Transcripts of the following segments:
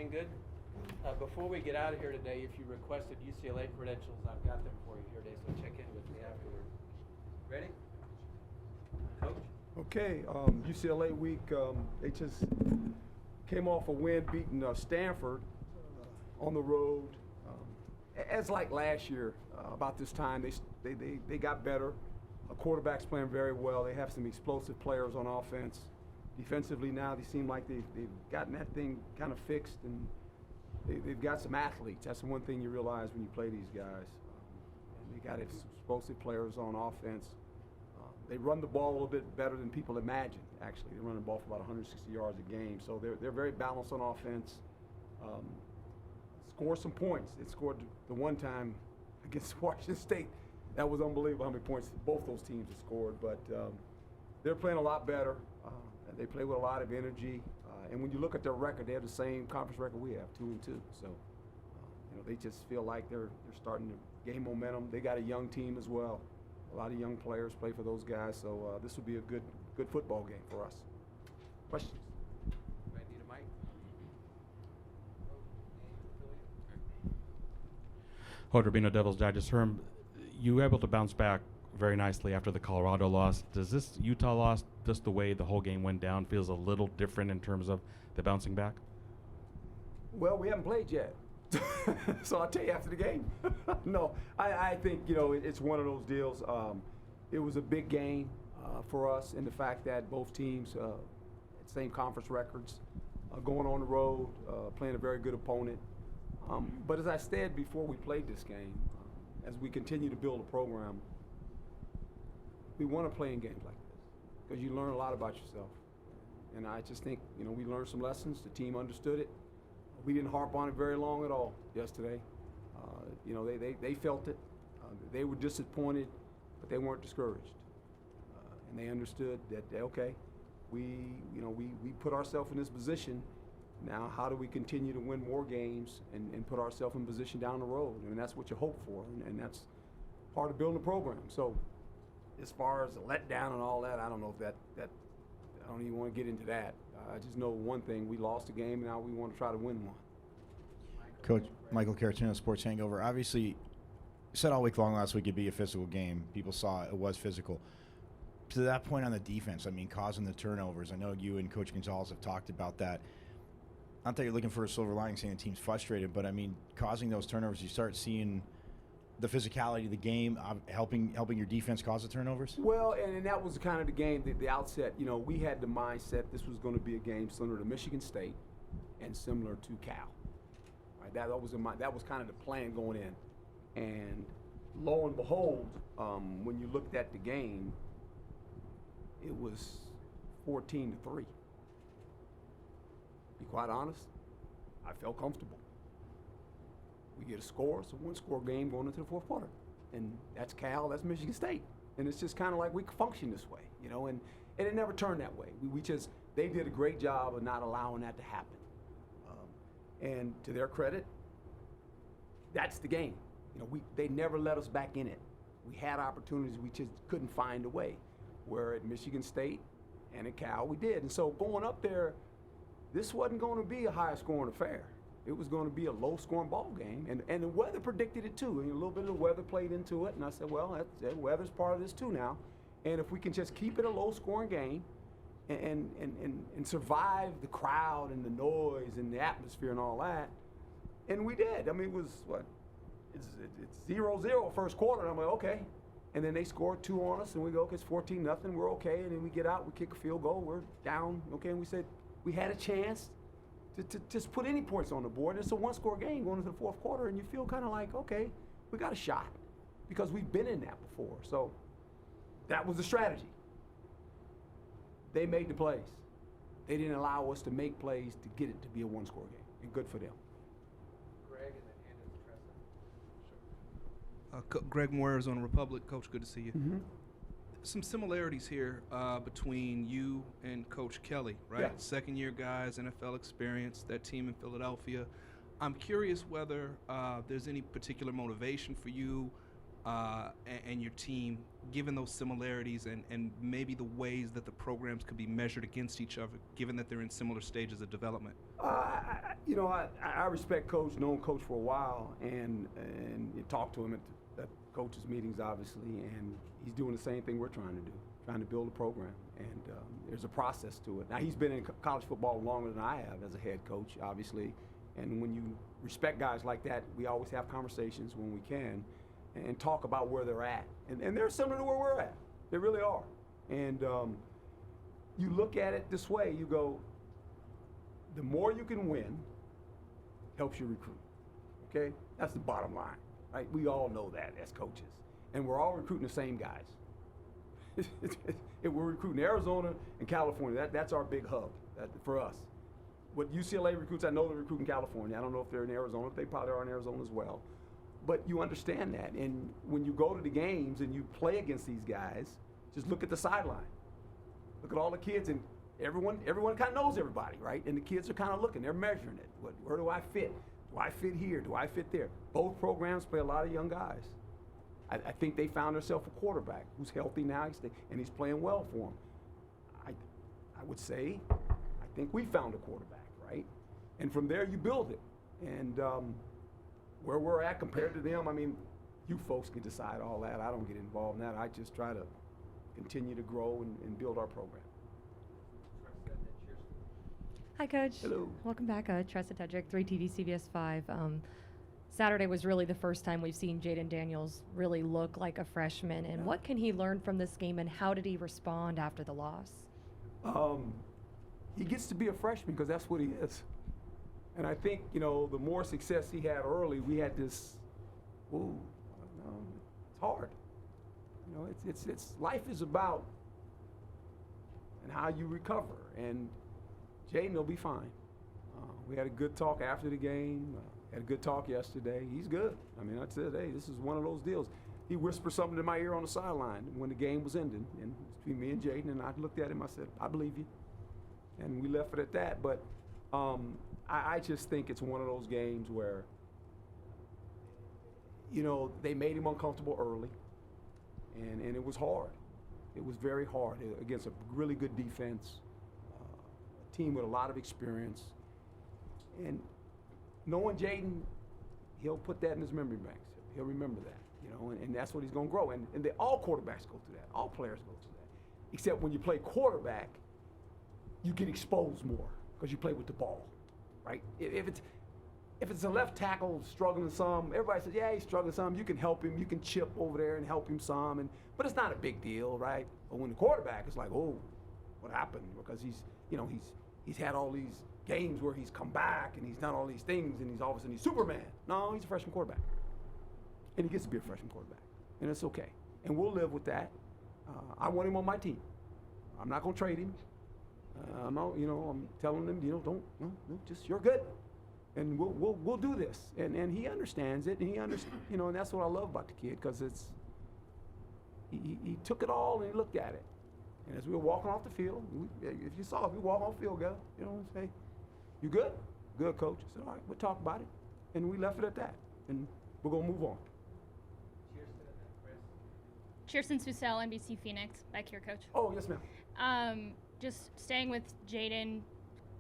Everything good? Before we get out of here today, if you requested UCLA credentials, I've got them for you here today, so check in with me afterward. Ready? Coach? Okay, UCLA week, they just came off a win beating Stanford on the road. As like last year, about this time, they got better. A quarterback's playing very well. They have some explosive players on offense. Defensively now, they seem like they've gotten that thing kind of fixed, and they've got some athletes. That's the one thing you realize when you play these guys. And they got explosive players on offense. They run the ball a little bit better than people imagine, actually. They run the ball for about 160 yards a game, so they're very balanced on offense. Score some points. They scored the one time against Washington State. That was unbelievable how many points both those teams have scored, but they're playing a lot better. They play with a lot of energy, and when you look at their record, they have the same conference record we have, 2-2. So, they just feel like they're starting to gain momentum. They got a young team as well. A lot of young players play for those guys, so this will be a good football game for us. Questions? Might need a mic. Hood Rubino Devils Digest. Herm, you were able to bounce back very nicely after the Colorado loss. Does this Utah loss, just the way the whole game went down, feels a little different in terms of the bouncing back? Well, we haven't played yet. So I'll tell you after the game. No, I think, it's one of those deals. It was a big game for us in the fact that both teams had same conference records, going on the road, playing a very good opponent. But as I said before we played this game, as we continue to build a program, we want to play in games like this because you learn a lot about yourself. And I just think, we learned some lessons. The team understood it. We didn't harp on it very long at all yesterday. They felt it. They were disappointed, but they weren't discouraged. And they understood that, okay, we put ourselves in this position. Now, how do we continue to win more games and put ourselves in position down the road? And that's what you hope for, and that's part of building a program. So as far as the letdown and all that, I don't know if that I don't even want to get into that. I just know one thing: we lost a game, and now we want to try to win one. Coach Michael Caratino, Sports Hangover. Obviously, you said all week long last week it'd be a physical game. People saw it was physical. To that point on the defense, causing the turnovers. I know you and Coach Gonzalez have talked about that. Not that you're looking for a silver lining, saying the team's frustrated, but causing those turnovers, you start seeing the physicality of the game helping your defense cause the turnovers? Well, and that was kind of the game, the outset. We had the mindset this was going to be a game similar to Michigan State and similar to Cal. Right? That was kind of the plan going in. And lo and behold, when you looked at the game, it was 14-3. Be quite honest, I felt comfortable. We get a score, it's a one-score game going into the fourth quarter. And that's Cal, that's Michigan State. And it's just kind of like we function this way, and it never turned that way. They did a great job of not allowing that to happen. And to their credit, that's the game. They never let us back in it. We had opportunities, we just couldn't find a way. Where at Michigan State and at Cal, we did. And so going up there, this wasn't going to be a high-scoring affair. It was going to be a low-scoring ball game, and the weather predicted it too. And a little bit of the weather played into it, and I said, well, that weather's part of this too now. And if we can just keep it a low-scoring game and survive the crowd and the noise and the atmosphere and all that, and we did. It was it's 0-0 first quarter, and I'm like, okay. And then they scored 2 on us, and we go, okay, it's 14-0, we're okay. And then we get out, we kick a field goal, we're down, okay. And we said we had a chance to just put any points on the board. It's a one-score game going into the fourth quarter, and you feel kind of like, okay, we got a shot because we've been in that before. So that was the strategy. They made the plays. They didn't allow us to make plays to get it to be a one-score game, and good for them. Greg, and then Andrew Tressa. Greg Moore, Arizona Republic. Coach, good to see you. Mm-hmm. Some similarities here between you and Coach Kelly, right? Yeah. Second-year guys, NFL experience, that team in Philadelphia. I'm curious whether there's any particular motivation for you and your team, given those similarities and maybe the ways that the programs could be measured against each other, given that they're in similar stages of development? I respect Coach, known Coach for a while, and you talk to him at coaches' meetings, obviously, and he's doing the same thing we're trying to do, trying to build a program, and there's a process to it. Now, he's been in college football longer than I have as a head coach, obviously, and when you respect guys like that, we always have conversations when we can and talk about where they're at. And they're similar to where we're at. They really are. And you look at it this way, you go, the more you can win helps you recruit, okay? That's the bottom line, right? We all know that as coaches. And we're all recruiting the same guys. We're recruiting Arizona and California. That's our big hub for us. What UCLA recruits, I know they're recruiting California. I don't know if they're in Arizona. They probably are in Arizona as well. But you understand that. And when you go to the games and you play against these guys, just look at the sideline. Look at all the kids, and everyone kind of knows everybody, right? And the kids are kind of looking. They're measuring it. Where do I fit? Do I fit here? Do I fit there? Both programs play a lot of young guys. I think they found themselves a quarterback who's healthy now, and he's playing well for them. I would say, I think we found a quarterback, right? And from there, you build it. And where we're at compared to them, I mean, you folks can decide all that. I don't get involved in that. I just try to continue to grow and build our program. Hi, Coach. Hello. Welcome back. Tressa Tedrick, 3TV CBS 5. Saturday was really the first time we've seen Jaden Daniels really look like a freshman. And what can he learn from this game, and how did he respond after the loss? He gets to be a freshman because that's what he is. And I think, the more success he had early, we had this, it's hard. It's life is about and how you recover. And Jaden will be fine. We had a good talk after the game. Had a good talk yesterday. He's good. I mean, I said, hey, this is one of those deals. He whispered something in my ear on the sideline when the game was ending, and between me and Jaden, and I looked at him, I said, I believe you. And we left it at that. But I just think it's one of those games where, they made him uncomfortable early, and it was hard. It was very hard against a really good defense, a team with a lot of experience. And knowing Jaden, he'll put that in his memory banks. He'll remember that, and that's what he's going to grow. And all quarterbacks go through that. All players go through that. Except when you play quarterback, you get exposed more because you play with the ball, right? If it's a left tackle struggling some, everybody says, yeah, he's struggling some. You can help him. You can chip over there and help him some. But it's not a big deal, right? But when the quarterback, it's like, oh, what happened? Because he's had all these games where he's come back and he's done all these things and he's all of a sudden he's Superman. No, he's a freshman quarterback. And he gets to be a freshman quarterback. And it's okay. And we'll live with that. I want him on my team. I'm not going to trade him. I'm telling him, don't, just you're good. And we'll do this. And he understands it, and he understands, and that's what I love about the kid, because he took it all and he looked at it. And as we were walking off the field, if you saw, we walk off the field, guy, say, you good? Good, coach. I said, all right, we'll talk about it. And we left it at that. And we're going to move on. Cheers to that, Chris. Kirsten Susel, NBC Phoenix. Back here, Coach. Oh, yes, ma'am. Just staying with Jaden,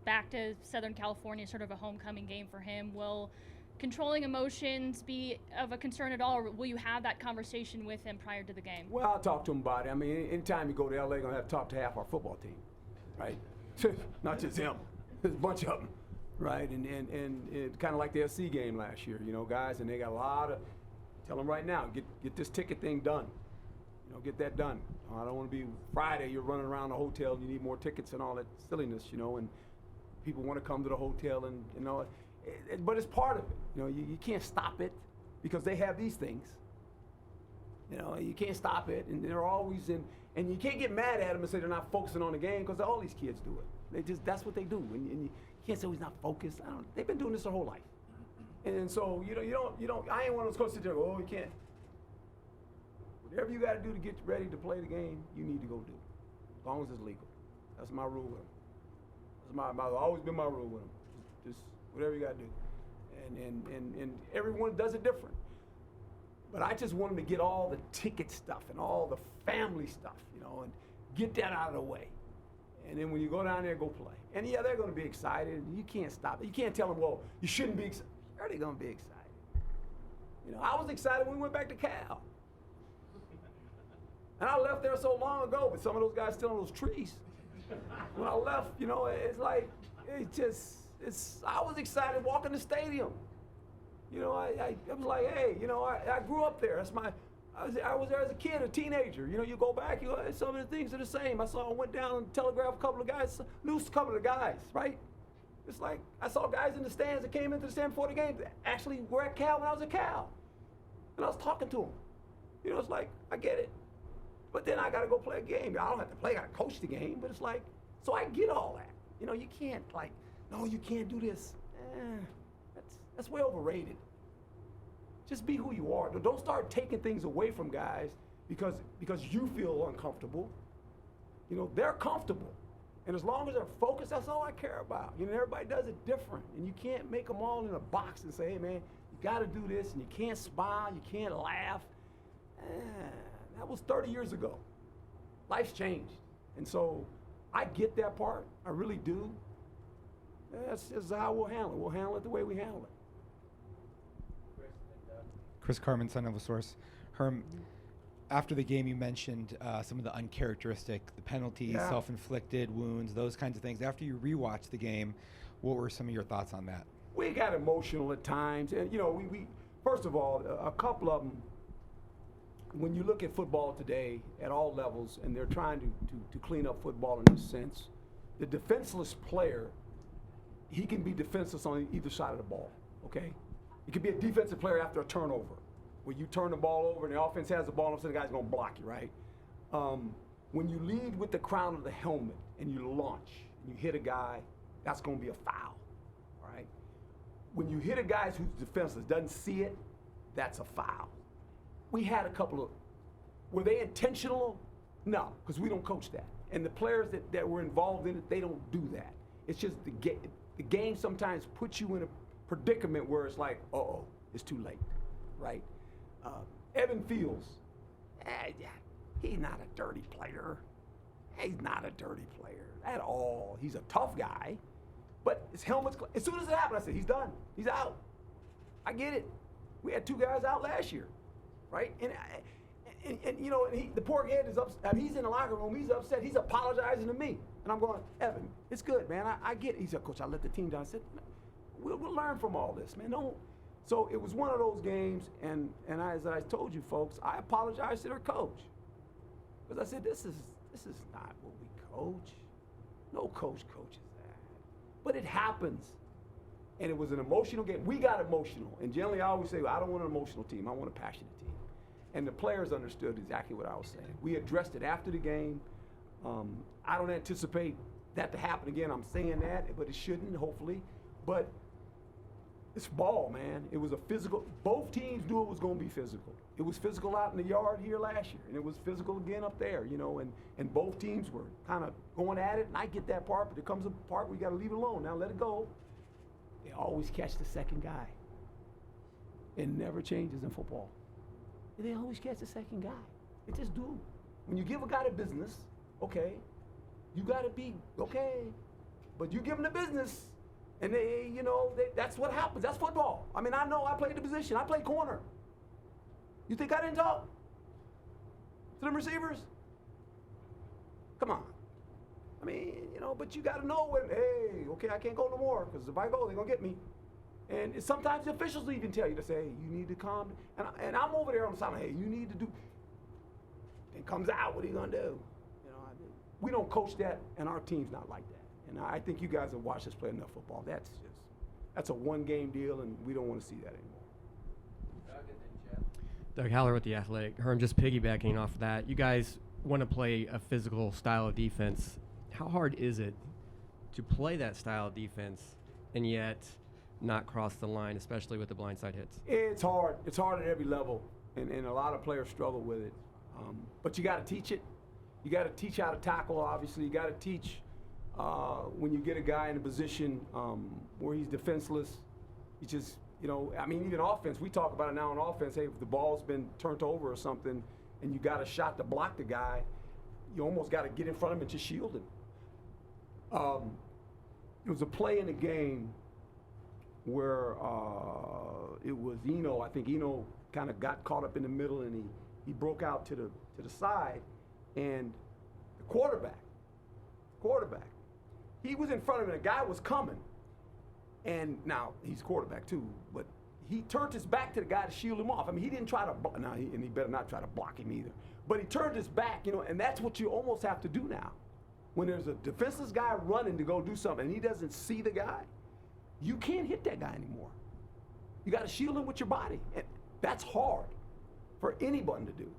back to Southern California, sort of a homecoming game for him. Will controlling emotions be of a concern at all, or will you have that conversation with him prior to the game? Well, I'll talk to him about it. I mean, anytime you go to LA, you're going to have to talk to half our football team, right? Not just him. There's a bunch of them, right? And kind of like the SC game last year, guys, and they got a lot of, tell them right now, get this ticket thing done. Get that done. I don't want to be Friday, you're running around the hotel, you need more tickets and all that silliness, and people want to come to the hotel and, but it's part of it. You can't stop it because they have these things. You can't stop it, and they're always in, and you can't get mad at them and say they're not focusing on the game, because all these kids do it. That's what they do, and you can't say he's not focused. They've been doing this their whole life. And so, you don't, I ain't one of those coaches that go, oh, you can't. Whatever you got to do to get ready to play the game, you need to go do, as long as it's legal. That's my rule with them. That's always been my rule with them. Just whatever you got to do. And everyone does it different. But I just want them to get all the ticket stuff and all the family stuff, you know, and get that out of the way. And then when you go down there, go play. And yeah, they're going to be excited. You can't stop it. You can't tell them, well, you shouldn't be excited. Sure, they're going to be excited. You know, I was excited when we went back to Cal. And I left there so long ago, but some of those guys still in those trees. When I left, you know, it's like, I was excited walking the stadium. You know, I was like, hey, you know, I grew up there. I was there as a kid, a teenager. You know, you go back, some of the things are the same. I went down and telegraphed a couple of guys, knew a couple of guys, right? It's like, I saw guys in the stands that came into the stand before the game that actually were at Cal when I was at Cal. And I was talking to them. You know, it's like, I get it. But then I got to go play a game. I don't have to play, I got to coach the game. But it's like, so I get all that. You know, you can't like, no, you can't do this. That's way overrated. Just be who you are. Don't start taking things away from guys because you feel uncomfortable. You know, they're comfortable. And as long as they're focused, that's all I care about. You know, everybody does it different. And you can't make them all in a box and say, hey, man, you got to do this, and you can't smile, you can't laugh. That was 30 years ago. Life's changed. And so I get that part. I really do. That's just how we'll handle it. We'll handle it the way we handle it. Chris Carmen, Sun Nova Source. Herm, after the game you mentioned some of the uncharacteristic, the penalties, self-inflicted wounds, those kinds of things. After you rewatched the game, what were some of your thoughts on that? We got emotional at times. And, you know, we first of all, a couple of them, when you look at football today at all levels, and they're trying to clean up football in this sense, the defenseless player, he can be defenseless on either side of the ball, okay? It could be a defensive player after a turnover, where you turn the ball over and the offense has the ball, and so the guy's gonna block you, right? When you lead with the crown of the helmet and you launch, and you hit a guy, that's gonna be a foul, all right? When you hit a guy who's defenseless, doesn't see it, that's a foul. We had a couple of, were they intentional? No, because we don't coach that. And the players that were involved in it, they don't do that. It's just the game sometimes puts you in a predicament where it's like, uh-oh, it's too late, right? Evan Fields, he's not a dirty player. He's not a dirty player at all. He's a tough guy, but his helmet's, as soon as it happened, I said, he's done, he's out. I get it. We had 2 guys out last year, right? And you know, the poor kid is upset. He's in the locker room, he's upset, he's apologizing to me. And I'm going, Evan, it's good, man, I get it. He said, Coach, I let the team down. I said, we'll learn from all this, man. Don't. So it was one of those games, and as I told you folks, I apologized to their coach. Because I said, this is not what we coach. No coach coaches that. But it happens. And it was an emotional game. We got emotional. And generally I always say, well, I don't want an emotional team, I want a passionate team. And the players understood exactly what I was saying. We addressed it after the game. I don't anticipate that to happen again. I'm saying that, but it shouldn't, hopefully. But it's ball, man. It was a physical, both teams knew it was going to be physical. It was physical out in the yard here last year, and it was physical again up there, you know, and both teams were kind of going at it, and I get that part, but there comes a part where you got to leave it alone. Now let it go. They always catch the second guy. It never changes in football. They always catch the second guy. They just do. When you give a guy the business, okay, you got to be, okay, but you give them the business, and they, you know, that's what happens. That's football. I mean, I know I played the position. I played corner. You think I didn't talk to them receivers? Come on. I mean, you know, but you got to know when, hey, okay, I can't go no more, because if I go, they're going to get me. And sometimes the officials even tell you to say, hey, you need to calm. And I'm over there on the side, hey, you need to do. It comes out, what are you going to do? You know, we don't coach that, and our team's not like that. And I think you guys have watched us play enough football. That's a one-game deal, and we don't want to see that anymore. Doug Haller with The Athletic. Herm, just piggybacking off of that, you guys want to play a physical style of defense. How hard is it to play that style of defense and yet not cross the line, especially with the blindside hits? It's hard. It's hard at every level, and a lot of players struggle with it. But you got to teach it. You got to teach how to tackle, obviously. You got to teach when you get a guy in a position where he's defenseless, You know, I mean, even offense, we talk about it now on offense. Hey, if the ball's been turned over or something and you got a shot to block the guy, you almost got to get in front of him and just shield him. It was a play in the game where it was Eno. I think Eno kind of got caught up in the middle and he broke out to the side, and the quarterback, he was in front of him and the guy was coming. And now he's quarterback too, but he turned his back to the guy to shield him off. I mean, he didn't try to and he better not try to block him either. But he turned his back, you know, and that's what you almost have to do now. When there's a defenseless guy running to go do something and he doesn't see the guy, you can't hit that guy anymore. You got to shield him with your body. And that's hard for anyone to do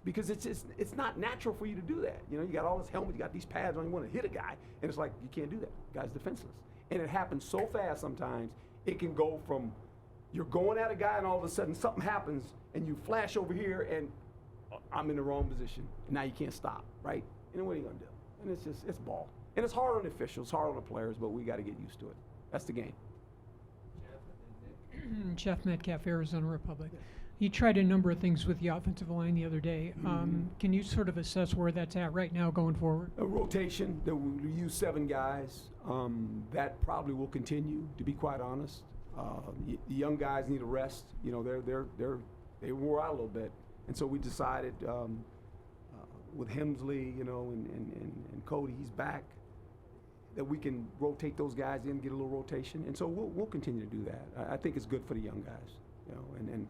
because it's not natural for you to do that. You know, you got all this helmet, you got these pads on, you want to hit a guy, and it's like, you can't do that. The guy's defenseless. And it happens so fast sometimes, it can go from you're going at a guy and all of a sudden something happens and you flash over here and I'm in the wrong position. And now you can't stop, right? And then what are you going to do? And it's ball. And it's hard on the officials, it's hard on the players, but we got to get used to it. That's the game. Jeff Metcalf, Arizona Republic. You tried a number of things with the offensive line the other day. Can you sort of assess where that's at right now going forward? A rotation, that we use 7 guys. That probably will continue, to be quite honest. The young guys need a rest. You know, they wore out a little bit. And so we decided with Hemsley, you know, and Cody, he's back, that we can rotate those guys in, get a little rotation. And so we'll continue to do that. I think it's good for the young guys, you know, and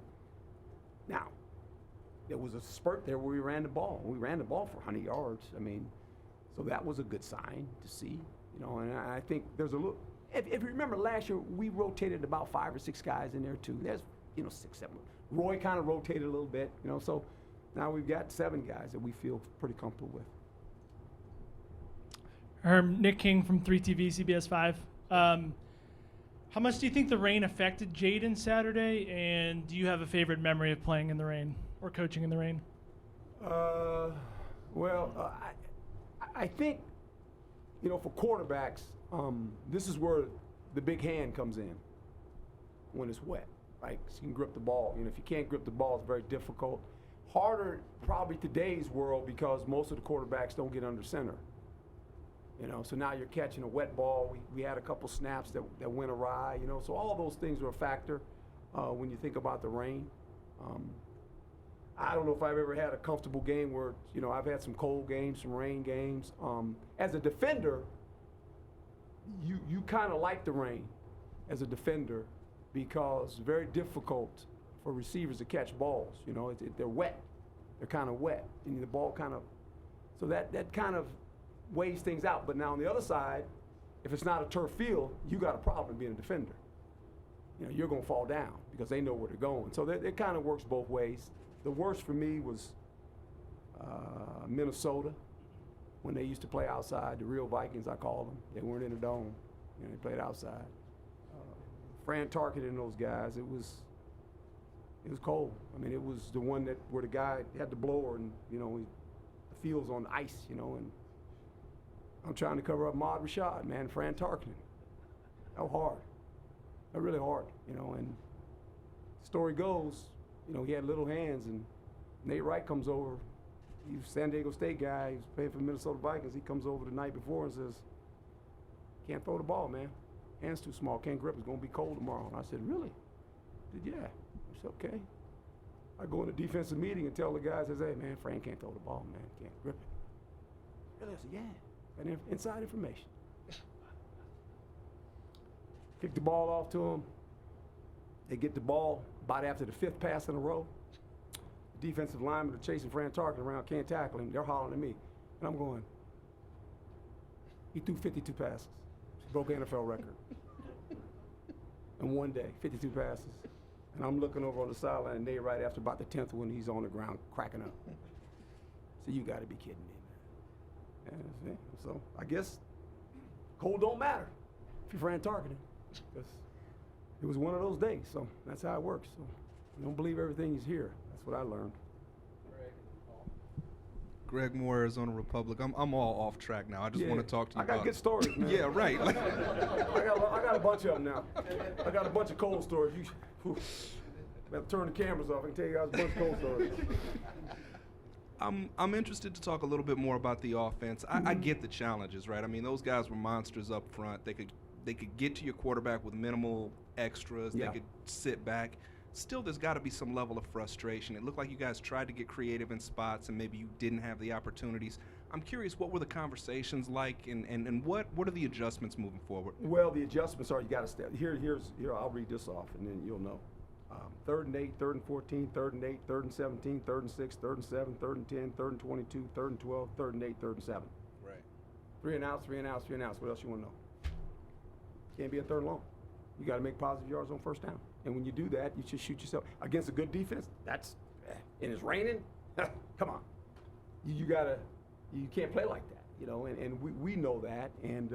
now, there was a spurt there where we ran the ball. We ran the ball for 100 yards. I mean, so that was a good sign to see, you know, and I think there's a little, if you remember last year, we rotated about 5 or 6 guys in there too. There's, you know, 6, 7. Roy kind of rotated a little bit, you know, so now we've got 7 guys that we feel pretty comfortable with. Nick King from 3TV, CBS 5. How much do you think the rain affected Jaden Saturday, and do you have a favorite memory of playing in the rain or coaching in the rain? I think, you know, for quarterbacks, this is where the big hand comes in when it's wet, right? So you can grip the ball. You know, if you can't grip the ball, it's very difficult. Harder probably today's world because most of the quarterbacks don't get under center. You know, so now you're catching a wet ball. We had a couple snaps that went awry, you know, so all those things are a factor when you think about the rain. I don't know if I've ever had a comfortable game where, you know, I've had some cold games, some rain games. As a defender, you kind of like the rain as a defender because it's very difficult for receivers to catch balls. You know, they're wet. They're kind of wet. And the ball kind of, so that kind of weighs things out. But now on the other side, if it's not a turf field, you got a problem being a defender. You know, you're going to fall down because they know where they're going. So it kind of works both ways. The worst for me was Minnesota when they used to play outside. The real Vikings, I call them. They weren't in the dome. You know, they played outside. Fran Tarkenton and those guys, it was cold. I mean, it was the one where the guy had the blower and, you know, the field's on ice, you know, and I'm trying to cover up Maud Rashad, man, Fran Tarkenton. That was hard. That really hard, you know, and story goes, you know, he had little hands, and Nate Wright comes over. He was a San Diego State guy. He was playing for the Minnesota Vikings. He comes over the night before and says, can't throw the ball, man. Hands too small, can't grip. It's going to be cold tomorrow. And I said, really? He said, yeah. I said, okay. I go in a defensive meeting and tell the guys, I says, hey, man, Fran can't throw the ball, man. Can't grip it. Really? I said, yeah. And inside information. Kick the ball off to him. They get the ball about after the 5th pass in a row. The defensive linemen are chasing Fran Tarkenton around, can't tackle him. They're hollering at me. And I'm going, he threw 52 passes. Broke an NFL record. In one day, 52 passes. And I'm looking over on the sideline, and Nate right after about the 10th one, he's on the ground cracking up. So you got to be kidding me, man. And so I guess cold don't matter if you're Fran Tarkenton, because it was one of those days. So that's how it works. So you don't believe everything you hear. That's what I learned. Greg Moore, Arizona Republic. I'm all off track now. I just want to talk to you about. I got good stories, man. Yeah, right. I got a bunch of them now. I got a bunch of cold stories. Better turn the cameras off. I can tell you guys a bunch of cold stories. I'm interested to talk a little bit more about the offense. I get the challenges, right? I mean, those guys were monsters up front. They could get to your quarterback with minimal extras. Yeah. They could sit back. Still, there's got to be some level of frustration. It looked like you guys tried to get creative in spots, and maybe you didn't have the opportunities. I'm curious, what were the conversations like, and what are the adjustments moving forward? Well, the adjustments are you got to step. Here, I'll read this off, and then you'll know. 3rd and 8, 3rd and 14, 3rd and 8, 3rd and 17, 3rd and 6, 3rd and 7, 3rd and 10, 3rd and 22, 3rd and 12, 3rd and 8, 3rd and 7. Right. 3 and outs, 3 and outs, 3 and outs. What else you want to know? Can't be a 3rd and long. You got to make positive yards on 1st down. And when you do that, you just shoot yourself. Against a good defense, and it's raining, come on. You can't play like that, you know, and we know that. And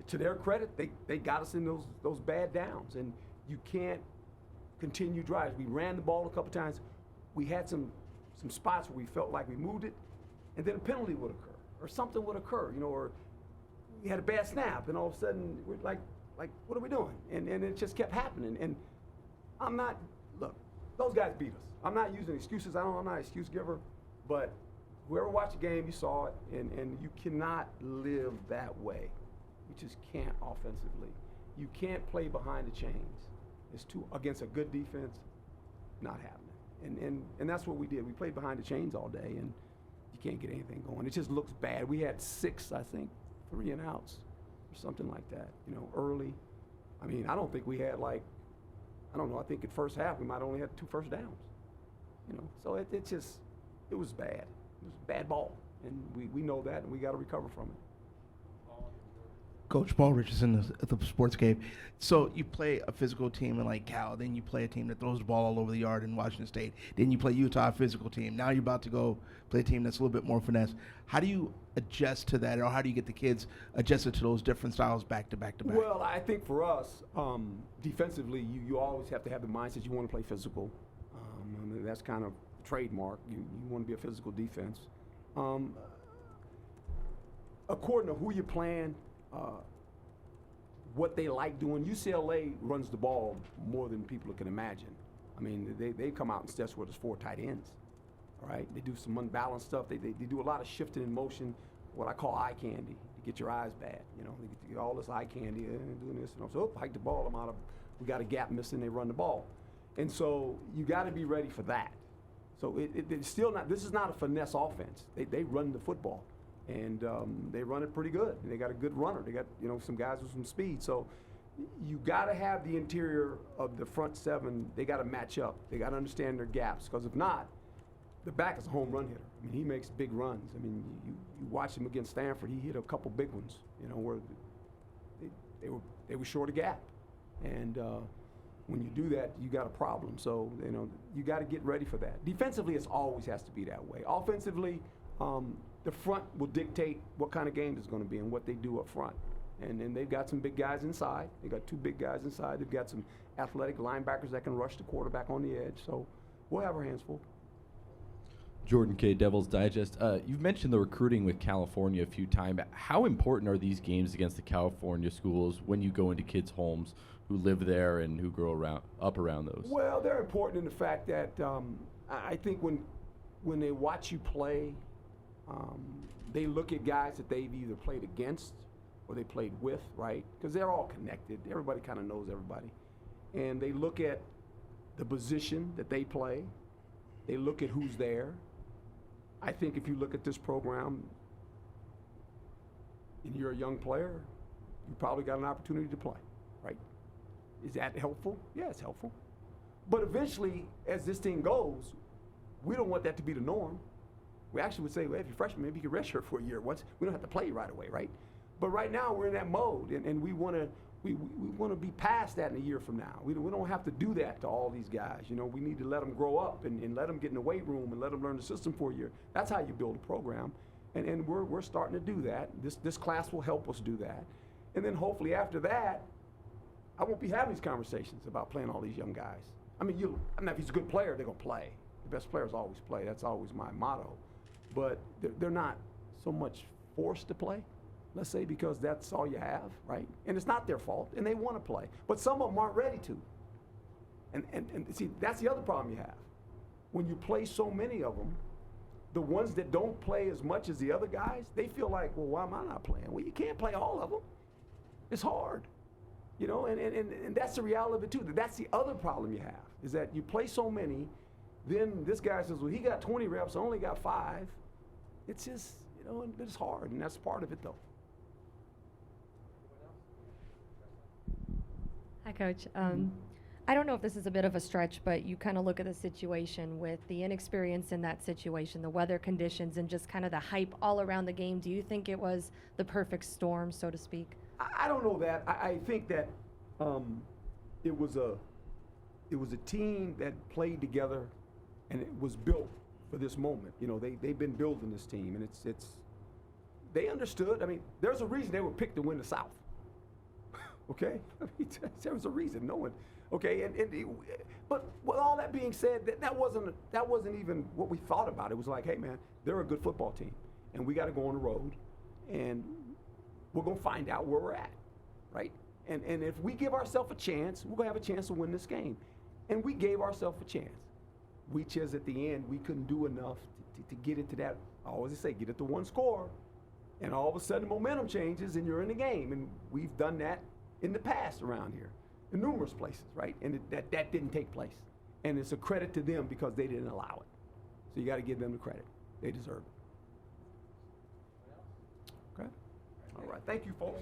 to their credit, they got us in those bad downs. And you can't continue drives. We ran the ball a couple times. We had some spots where we felt like we moved it, and then a penalty would occur, or something would occur, you know, or we had a bad snap, and all of a sudden we're like, what are we doing? And it just kept happening. And look, those guys beat us. I'm not using excuses. I'm not an excuse giver, but whoever watched the game, you saw it, and you cannot live that way. You just can't offensively. You can't play behind the chains. It's too against a good defense, not happening. And that's what we did. We played behind the chains all day, and you can't get anything going. It just looks bad. We had 6, I think, 3 and outs or something like that, you know, early. I mean, I don't think we had I think at first half we might only had 2 first downs, you know. So it was bad. It was bad ball, and we know that, and we got to recover from it. Coach Paul Richardson at the Sports Cave. So you play a physical team in like Cal, then you play a team that throws the ball all over the yard in Washington State. Then you play Utah, a physical team. Now you're about to go play a team that's a little bit more finesse. How do you adjust to that, or how do you get the kids adjusted to those different styles back to back to back? Well, I think for us, defensively, you always have to have the mindset you want to play physical. I mean, that's kind of trademark. You want to be a physical defense. According to who you're playing, what they like doing. UCLA runs the ball more than people can imagine. I mean, they come out and steps where there's 4 tight ends. All right, they do some unbalanced stuff. They do a lot of shifting in motion, what I call eye candy, to get your eyes bad. You know, they get all this eye candy and doing this. And so, hike the ball. We got a gap missing. They run the ball, and so you got to be ready for that. So it's still not. This is not a finesse offense. They run the football. And they run it pretty good. They got a good runner. They got, you know, some guys with some speed. So you got to have the interior of the front 7. They got to match up. They got to understand their gaps. Because if not, the back is a home run hitter. I mean, he makes big runs. I mean, you watch him against Stanford. He hit a couple big ones. You know, where they were short a gap. And when you do that, you got a problem. So you know, you got to get ready for that. Defensively, it always has to be that way. Offensively. The front will dictate what kind of game it's going to be and what they do up front. And then they've got some big guys inside. They got 2 big guys inside. They've got some athletic linebackers that can rush the quarterback on the edge. So we'll have our hands full. Jordan K., Devil's Digest. You've mentioned the recruiting with California a few times. How important are these games against the California schools when you go into kids' homes who live there and who grow up around those? Well, they're important in the fact that I think when they watch you play, they look at guys that they've either played against or they played with, right? Because they're all connected. Everybody kind of knows everybody. And they look at the position that they play. They look at who's there. I think if you look at this program and you're a young player, you probably got an opportunity to play, right? Is that helpful? Yeah, it's helpful. But eventually, as this thing goes, we don't want that to be the norm. We actually would say, well, if you're a freshman, maybe you can redshirt for a year. We don't have to play right away, right? But right now we're in that mode, and we want to be past that in a year from now. We don't have to do that to all these guys. You know, we need to let them grow up and let them get in the weight room and let them learn the system for a year. That's how you build a program, and we're starting to do that. This class will help us do that, and then hopefully after that, I won't be having these conversations about playing all these young guys. I mean, I don't know if he's a good player, they're gonna play. The best players always play. That's always my motto. But they're not so much forced to play, let's say, because that's all you have, right? And it's not their fault, and they want to play. But some of them aren't ready to. And see, that's the other problem you have. When you play so many of them, the ones that don't play as much as the other guys, they feel like, well, why am I not playing? Well, you can't play all of them. It's hard. You know, and that's the reality of it too. That's the other problem you have, is that you play so many, then this guy says, well, he got 20 reps, I only got 5. It's just, you know, it's hard, and that's part of it though. Hi, Coach. I don't know if this is a bit of a stretch, but you kind of look at the situation with the inexperience in that situation, the weather conditions, and just kind of the hype all around the game. Do you think it was the perfect storm, so to speak? I don't know that. I think that it was a team that played together, and it was built for this moment. You know, they've been building this team, and it's they understood. I mean, there's a reason they were picked to win the South. Okay, I mean, there was a reason. No one. Okay, but with all that being said, that wasn't even what we thought about. It was like, hey man, they're a good football team, and we got to go on the road, and we're gonna find out where we're at, right? And if we give ourselves a chance, we're gonna have a chance to win this game, and we gave ourselves a chance. We just at the end we couldn't do enough to get it to that. I always say get it to one score, and all of a sudden momentum changes and you're in the game, and we've done that in the past around here. In numerous places, right? And that didn't take place. And it's a credit to them because they didn't allow it. So you got to give them the credit. They deserve it. Okay? All right. Thank you, folks.